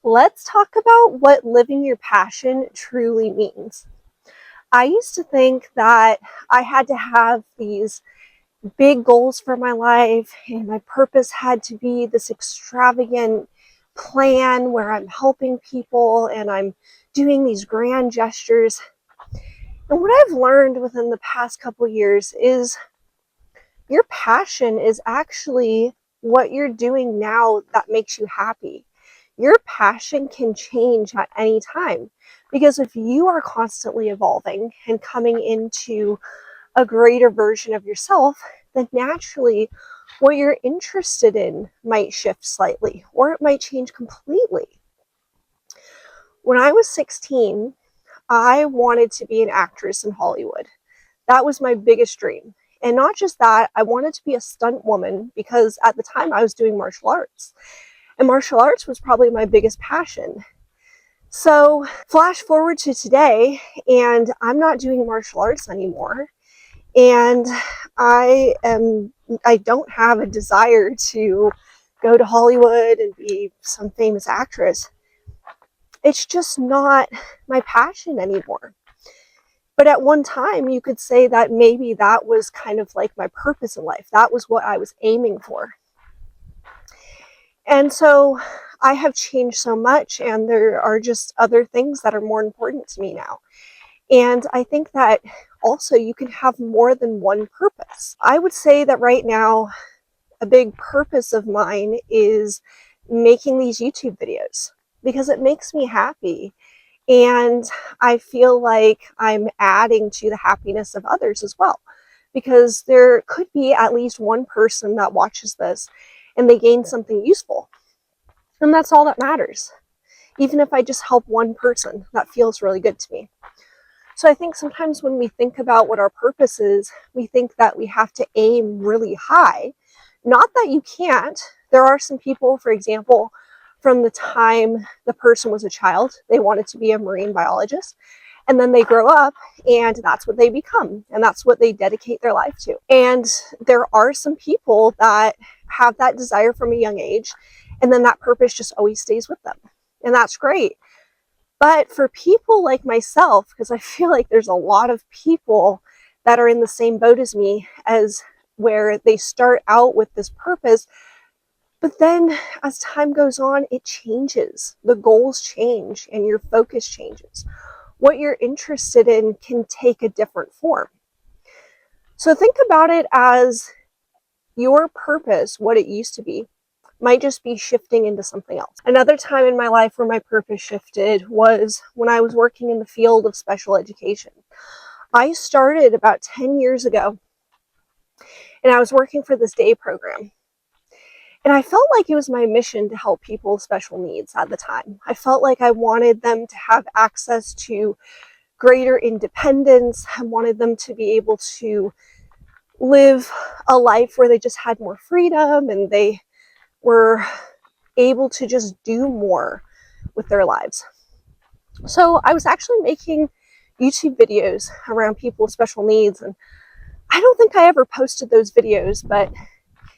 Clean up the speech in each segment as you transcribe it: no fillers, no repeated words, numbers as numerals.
Let's talk about what living your passion truly means. I used to think that I had to have these big goals for my life, and my purpose had to be this extravagant plan where I'm helping people and I'm doing these grand gestures. And what I've learned within the past couple years is your passion is actually what you're doing now that makes you happy. Your passion can change at any time because if you are constantly evolving and coming into a greater version of yourself, then naturally what you're interested in might shift slightly or it might change completely. When I was 16, I wanted to be an actress in Hollywood. That was my biggest dream. And not just that, I wanted to be a stunt woman because at the time I was doing martial arts. And martial arts was probably my biggest passion. So, flash forward to today, and I'm not doing martial arts anymore. And I don't have a desire to go to Hollywood and be some famous actress. It's just not my passion anymore. But at one time, you could say that maybe that was kind of like my purpose in life. That was what I was aiming for. And so I have changed so much, and there are just other things that are more important to me now. And I think that also you can have more than one purpose. I would say that right now, a big purpose of mine is making these YouTube videos because it makes me happy. And I feel like I'm adding to the happiness of others as well. Because there could be at least one person that watches this and they gain something useful. And that's all that matters. Even if I just help one person, that feels really good to me. So I think sometimes when we think about what our purpose is, we think that we have to aim really high. Not that you can't. There are some people, for example, from the time the person was a child, they wanted to be a marine biologist. And then they grow up and that's what they become. And that's what they dedicate their life to. And there are some people that have that desire from a young age. And then that purpose just always stays with them. And that's great. But for people like myself, because I feel like there's a lot of people that are in the same boat as me, as where they start out with this purpose, but then as time goes on, it changes. The goals change and your focus changes. What you're interested in can take a different form. So think about it as your purpose, what it used to be, might just be shifting into something else. Another time in my life where my purpose shifted was when I was working in the field of special education. I started about 10 years ago and I was working for this day program. And I felt like it was my mission to help people with special needs at the time. I felt like I wanted them to have access to greater independence. I wanted them to be able to live a life where they just had more freedom and they were able to just do more with their lives. So I was actually making YouTube videos around people with special needs, and I don't think I ever posted those videos, but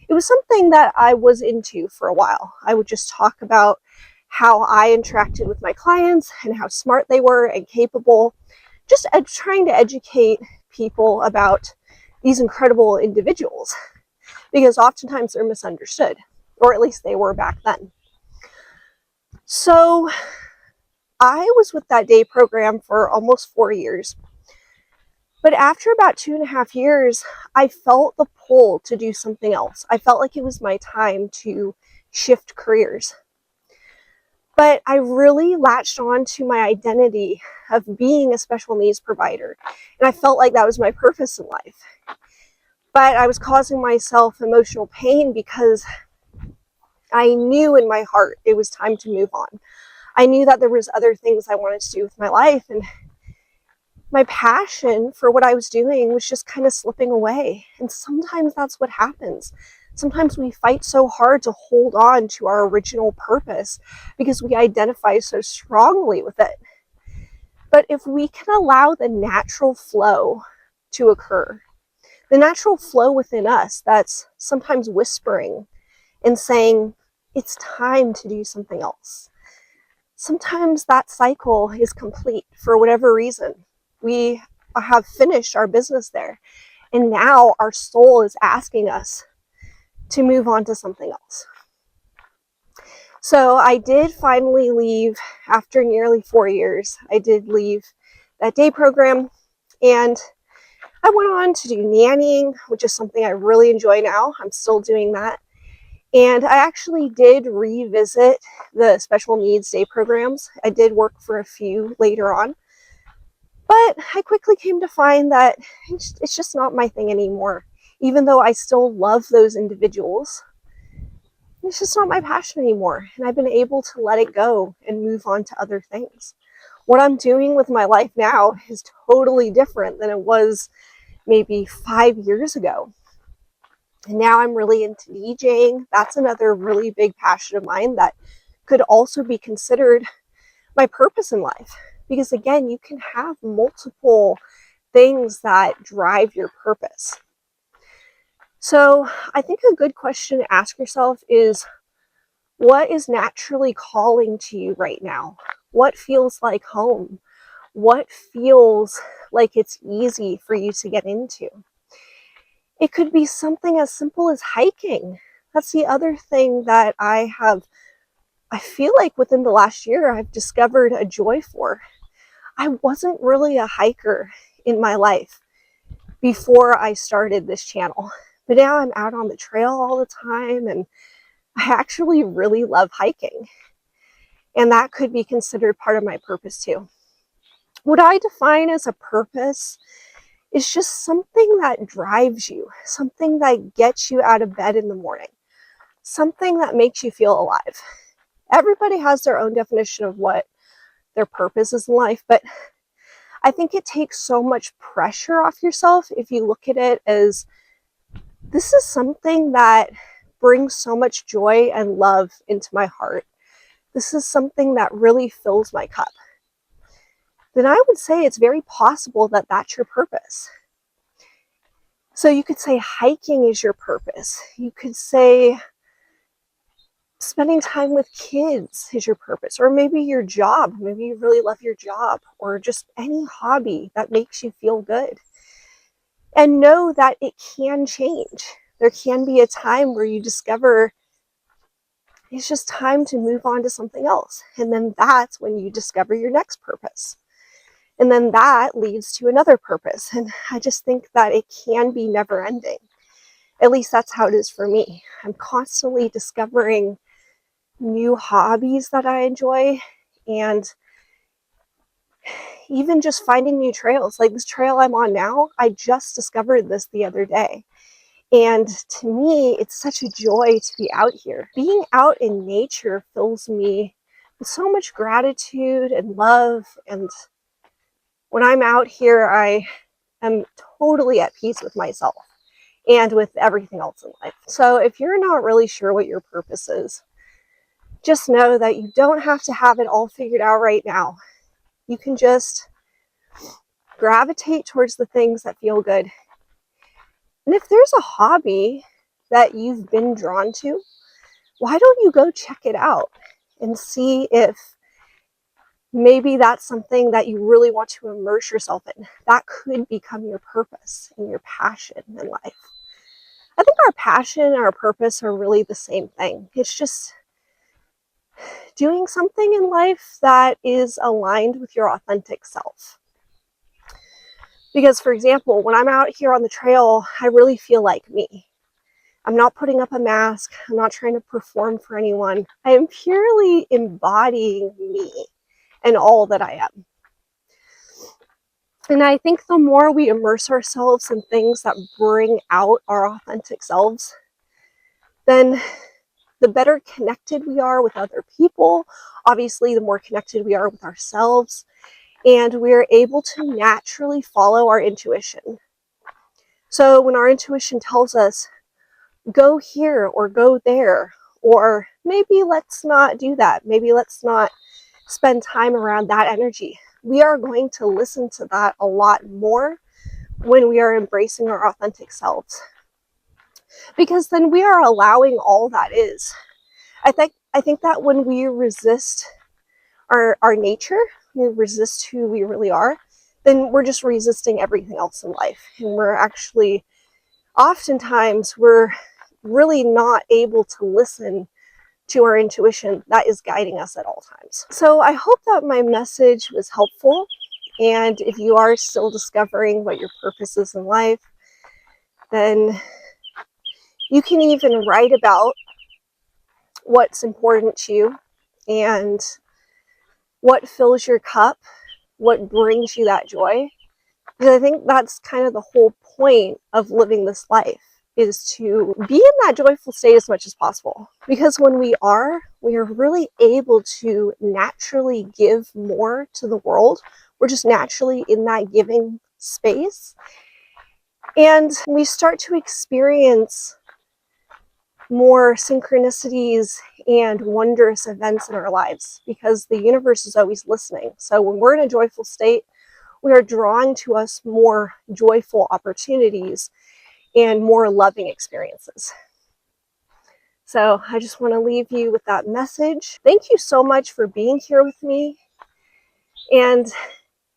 it was something that I was into for a while. I would just talk about how I interacted with my clients and how smart they were and capable, just trying to educate people about these incredible individuals, because oftentimes they're misunderstood, or at least they were back then. So I was with that day program for almost 4 years. But after about 2.5 years, I felt the pull to do something else. I felt like it was my time to shift careers. But I really latched on to my identity of being a special needs provider. And I felt like that was my purpose in life. But I was causing myself emotional pain because I knew in my heart it was time to move on. I knew that there was other things I wanted to do with my life, and my passion for what I was doing was just kind of slipping away. And sometimes that's what happens. Sometimes we fight so hard to hold on to our original purpose because we identify so strongly with it. But if we can allow the natural flow to occur, the natural flow within us that's sometimes whispering and saying, it's time to do something else. sometimes that cycle is complete for whatever reason. We have finished our business there, and now our soul is asking us to move on to something else. So I did finally leave after nearly 4 years. I did leave that day program, and I went on to do nannying, which is something I really enjoy now. I'm still doing that. And I actually did revisit the special needs day programs. I did work for a few later on, but I quickly came to find that it's just not my thing anymore. Even though I still love those individuals, it's just not my passion anymore. And I've been able to let it go and move on to other things. What I'm doing with my life now is totally different than it was maybe 5 years ago. And now I'm really into DJing. That's another really big passion of mine that could also be considered my purpose in life. Because again, you can have multiple things that drive your purpose. So I think a good question to ask yourself is, what is naturally calling to you right now? What feels like home? What feels like it's easy for you to get into? It could be something as simple as hiking. That's the other thing that I feel like within the last year, I've discovered a joy for. I wasn't really a hiker in my life before I started this channel, but now I'm out on the trail all the time, and I actually really love hiking. And that could be considered part of my purpose too. What I define as a purpose is just something that drives you, something that gets you out of bed in the morning, something that makes you feel alive. Everybody has their own definition of what their purpose is in life, but I think it takes so much pressure off yourself if you look at it as, this is something that brings so much joy and love into my heart. This is something that really fills my cup. Then I would say it's very possible that that's your purpose. So you could say hiking is your purpose. You could say spending time with kids is your purpose, or maybe your job. Maybe you really love your job, or just any hobby that makes you feel good. And know that it can change. There can be a time where you discover it's just time to move on to something else. And then that's when you discover your next purpose. And then that leads to another purpose. And I just think that it can be never ending. At least that's how it is for me. I'm constantly discovering new hobbies that I enjoy, and even just finding new trails. Like this trail I'm on now, I just discovered this the other day. And to me, it's such a joy to be out here. Being out in nature fills me with so much gratitude and love. And when I'm out here, I am totally at peace with myself and with everything else in life. So if you're not really sure what your purpose is, just know that you don't have to have it all figured out right now. You can just gravitate towards the things that feel good. And if there's a hobby that you've been drawn to, why don't you go check it out and see if maybe that's something that you really want to immerse yourself in. That could become your purpose and your passion in life. I think our passion and our purpose are really the same thing. It's just doing something in life that is aligned with your authentic self. Because, for example, when I'm out here on the trail, I really feel like me. I'm not putting up a mask. I'm not trying to perform for anyone. I am purely embodying me and all that I am. And I think the more we immerse ourselves in things that bring out our authentic selves, then the better connected we are with other people. Obviously, the more connected we are with ourselves, and we're able to naturally follow our intuition. So when our intuition tells us, go here or go there, or maybe let's not do that, maybe let's not spend time around that energy, we are going to listen to that a lot more when we are embracing our authentic selves. Because then we are allowing all that is. I think that when we resist our nature, we resist who we really are, then we're just resisting everything else in life. And we're actually, oftentimes, we're really not able to listen to our intuition that is guiding us at all times. So I hope that my message was helpful. And if you are still discovering what your purpose is in life, then you can even write about what's important to you and what fills your cup, what brings you that joy. Because I think that's kind of the whole point of living this life, is to be in that joyful state as much as possible. Because when we are really able to naturally give more to the world. We're just naturally in that giving space. And we start to experience more synchronicities and wondrous events in our lives, because the universe is always listening. So when we're in a joyful state, we are drawing to us more joyful opportunities and more loving experiences. So I just want to leave you with that message. Thank you so much for being here with me. And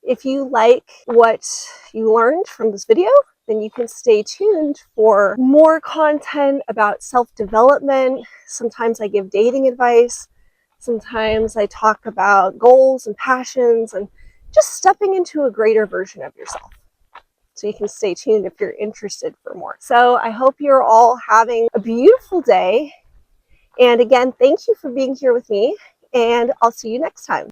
if you like what you learned from this video, then you can stay tuned for more content about self-development. Sometimes I give dating advice. Sometimes I talk about goals and passions and just stepping into a greater version of yourself. So you can stay tuned if you're interested for more. So I hope you're all having a beautiful day. And again, thank you for being here with me, and I'll see you next time.